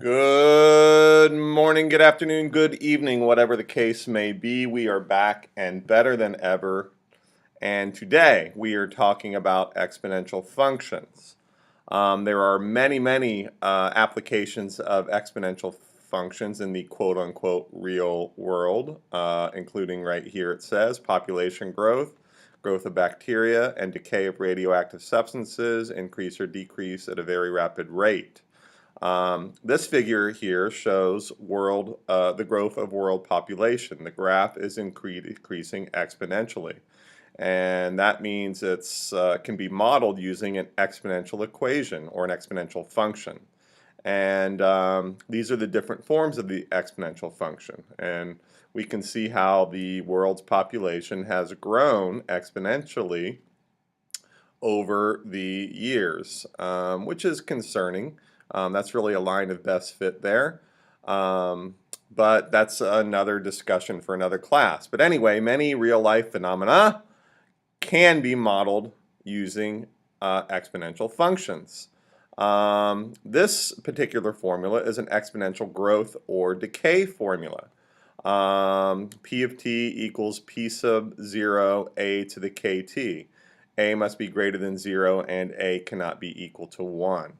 Good morning, good afternoon, good evening, whatever the case may be. We are back and better than ever. And today we are talking about exponential functions. There are many applications of exponential functions in the quote-unquote real world, including right here it says population growth, growth of bacteria, and decay of radioactive substances increase or decrease at a very rapid rate. This figure here shows the growth of world population. The graph is increasing exponentially, and that means it's can be modeled using an exponential equation or an exponential function. And these are the different forms of the exponential function. And we can see how the world's population has grown exponentially over the years, which is concerning. That's really a line of best fit there. But that's another discussion for another class. But anyway, many real-life phenomena can be modeled using exponential functions. This particular formula is an exponential growth or decay formula. P of t equals p sub 0 a to the kt. A must be greater than 0 and a cannot be equal to 1.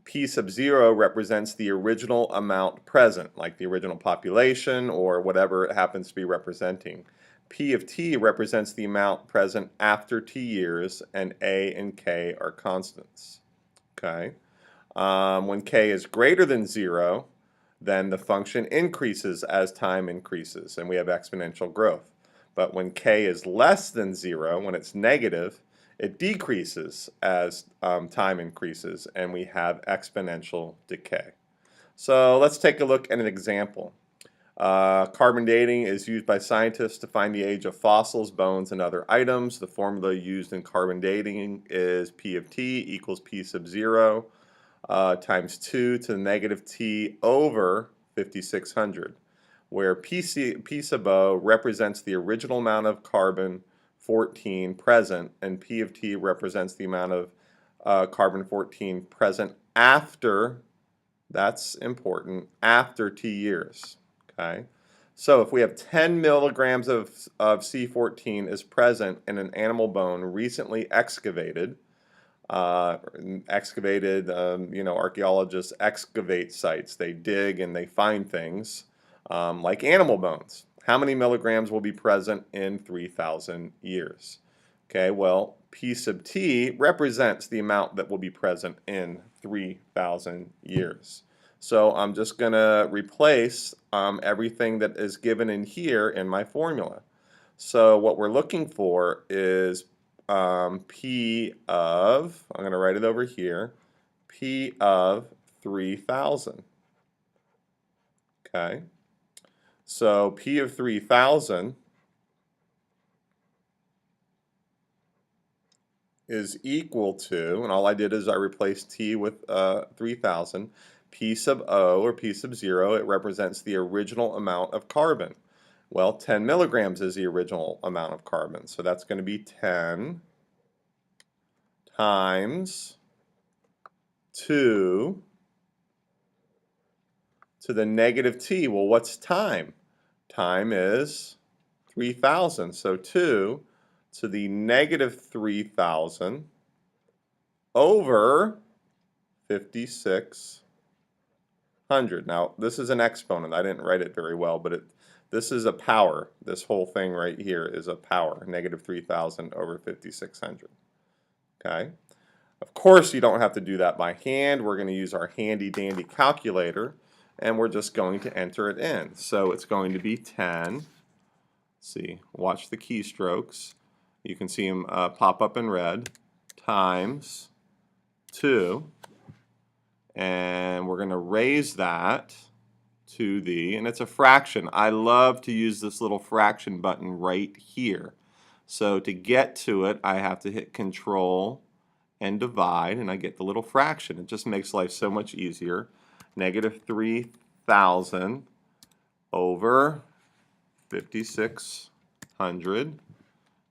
P sub 0 represents the original amount present, like the original population or whatever it happens to be representing. P of t represents the amount present after t years, and a and k are constants. Okay. When k is greater than 0, then the function increases as time increases, and we have exponential growth. But when k is less than 0, when it's negative, it decreases as time increases, and we have exponential decay. So let's take a look at an example. Carbon dating is used by scientists to find the age of fossils, bones, and other items. The formula used in carbon dating is P of t equals P sub 0 times 2 to the negative t over 5600, where P sub O represents the original amount of carbon 14 present, and P of t represents the amount of carbon 14 present after, that's important, after t years. Okay, so if we have 10 milligrams of C14 is present in an animal bone recently excavated, archaeologists excavate sites. They dig and they find things like animal bones. How many milligrams will be present in 3,000 years? Okay, well, P sub t represents the amount that will be present in 3,000 years. So I'm just going to replace everything that is given in here in my formula. So what we're looking for is P of, I'm going to write it over here, P of 3,000. Okay. So P of 3,000 is equal to, and all I did is I replaced T with 3,000, P sub O or P sub 0, it represents the original amount of carbon. Well, 10 milligrams is the original amount of carbon, so that's going to be 10 times 2 to the negative t. Well, what's time? Time is 3,000, so 2 to the negative 3,000 over 5,600. Now, this is an exponent. I didn't write it very well, but this is a power. This whole thing right here is a power, negative 3,000 over 5,600. Okay. Of course, you don't have to do that by hand. We're going to use our handy-dandy calculator, and we're just going to enter it in. So it's going to be 10. Let's see, watch the keystrokes. You can see them pop up in red, times 2. And we're going to raise that to the, and it's a fraction. I love to use this little fraction button right here. So to get to it, I have to hit Control and divide, and I get the little fraction. It just makes life so much easier. Negative 3,000 over 5,600,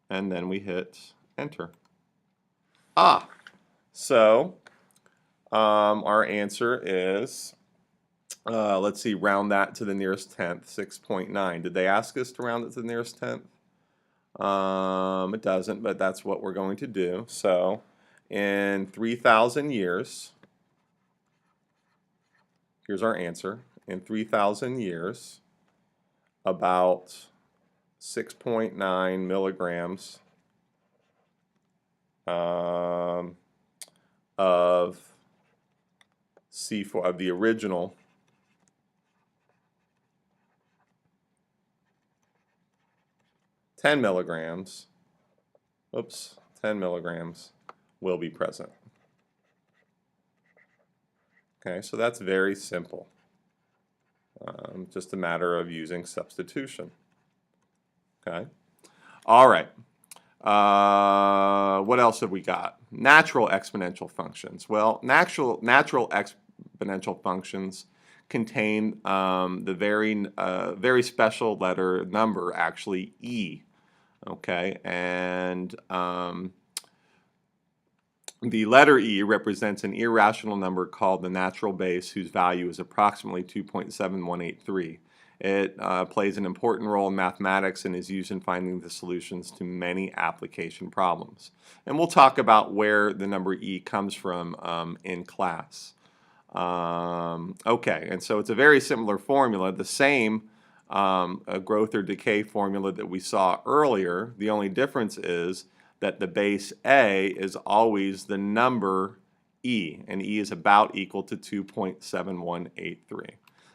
and then we hit enter. So our answer is Let's see, round that to the nearest tenth, 6.9. Did they ask us to round it to the nearest tenth? It doesn't, but that's what we're going to do. So in 3,000 years, here's our answer. In 3,000 years, about 6.9 milligrams of C4 of the original ten milligrams will be present. Okay, so that's very simple. Just a matter of using substitution. Okay. All right. What else have we got? Natural exponential functions. Well, natural exponential functions contain the very special letter number, actually e. Okay, and the letter e represents an irrational number called the natural base, whose value is approximately 2.7183. It plays an important role in mathematics and is used in finding the solutions to many application problems. And we'll talk about where the number e comes from in class. Okay, and so it's a very similar formula, the same growth or decay formula that we saw earlier. The only difference is that the base a is always the number e, and e is about equal to 2.7183.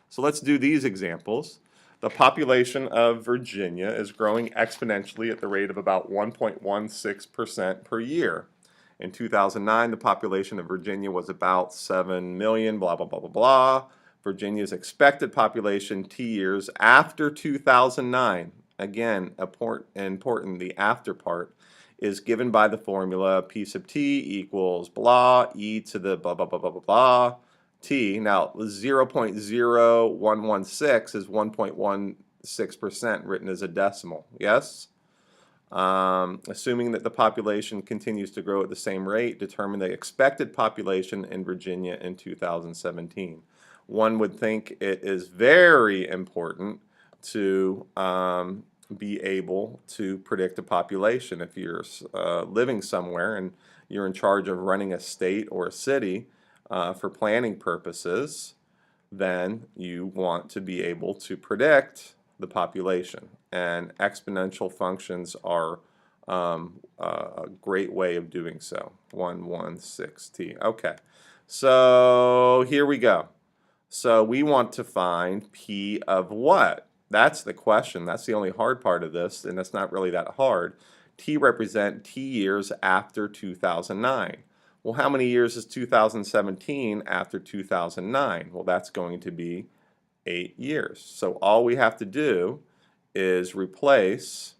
So let's do these examples. The population of Virginia is growing exponentially at the rate of about 1.16% per year. In 2009, the population of Virginia was about 7 million, blah, blah, blah, blah, blah. Virginia's expected population T years after 2009, again, important, the after part, is given by the formula P sub T equals blah, e to the blah, blah, blah, blah, blah, blah, T. Now, 0.0116 is 1.16% written as a decimal, yes? Assuming that the population continues to grow at the same rate, determine the expected population in Virginia in 2017. One would think it is very important to be able to predict a population. If you're living somewhere and you're in charge of running a state or a city for planning purposes, then you want to be able to predict the population. And exponential functions are a great way of doing so. 116t. Okay, so here we go. So we want to find P of what? That's the question. That's the only hard part of this, and it's not really that hard. T represent T years after 2009. Well, how many years is 2017 after 2009? Well, that's going to be 8 years. So all we have to do is replace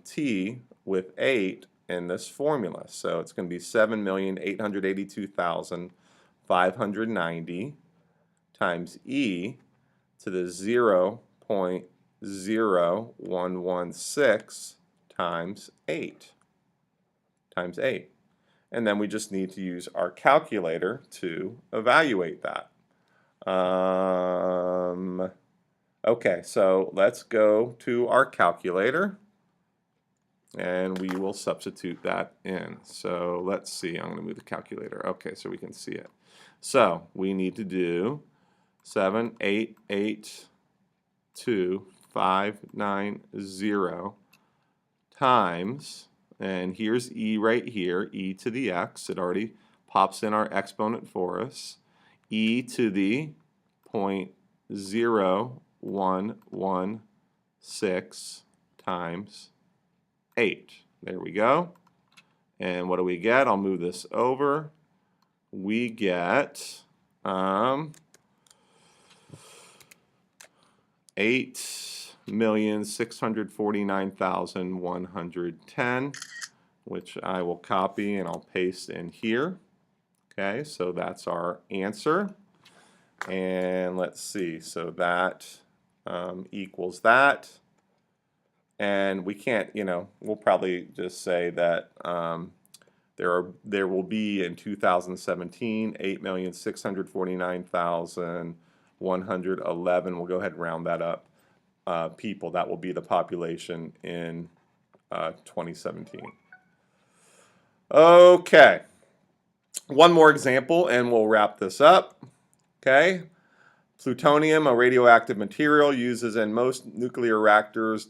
T with 8 in this formula. So it's going to be 7,882,590 times e to the 0.0116 times 8 times 8. And then we just need to use our calculator to evaluate that. Okay, so let's go to our calculator and we will substitute that in. So let's see, I'm going to move the calculator. Okay, so we can see it. So we need to do 7,882,590 times, and here's e right here, e to the x. It already pops in our exponent for us. E to the 0.0116 times 8. There we go. And what do we get? I'll move this over. We get 8,649,110, which I will copy and I'll paste in here. Okay, so that's our answer. And let's see, so that equals that. And we can't, we'll probably just say that there will be in 2017 8,649,110 111. We'll go ahead and round that up. People, that will be the population in 2017. Okay, one more example and we'll wrap this up. Okay, plutonium, a radioactive material, uses in most nuclear reactors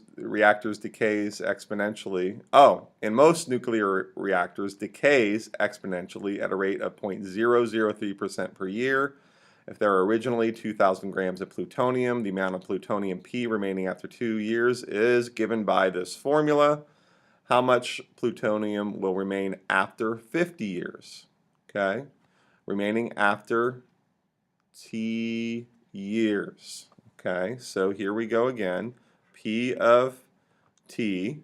decays exponentially. Oh, in most nuclear reactors decays exponentially at a rate of 0.003% per year. If there are originally 2,000 grams of plutonium, the amount of plutonium P remaining after 2 years is given by this formula. How much plutonium will remain after 50 years? Okay, remaining after T years. Okay, so here we go again. P of T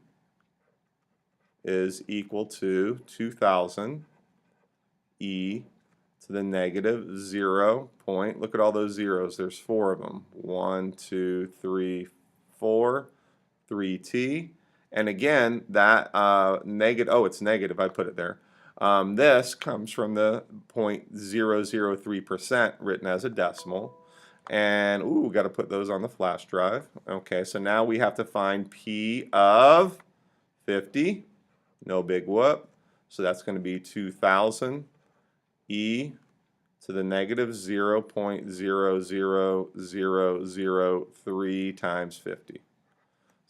is equal to 2,000 E to the negative 0 point. Look at all those zeros. There's 4 of them. 1, 2, 3, 4, 3T. And again, that negative, oh, it's negative, I put it there. This comes from the 0.003% written as a decimal. And, ooh, got to put those on the flash drive. Okay, so now we have to find P of 50. No big whoop. So that's going to be 2,000 E to the negative 0.00003 times 50.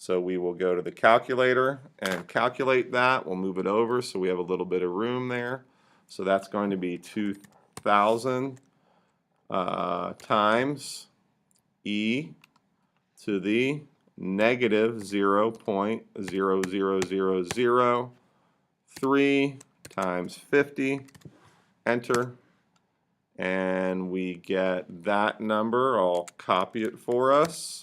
So we will go to the calculator and calculate that. We'll move it over so we have a little bit of room there. So that's going to be 2,000 times E to the negative 0.00003 times 50. Enter. And we get that number. I'll copy it for us.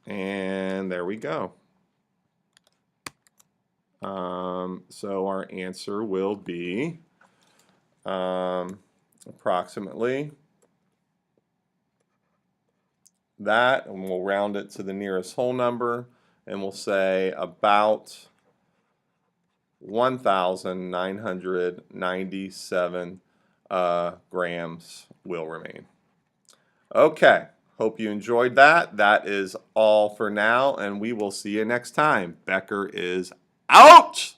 And there we go. So our answer will be approximately that, and we'll round it to the nearest whole number, and we'll say about 1,997 grams will remain. Okay. Hope you enjoyed that. That is all for now, and we will see you next time. Becker is out!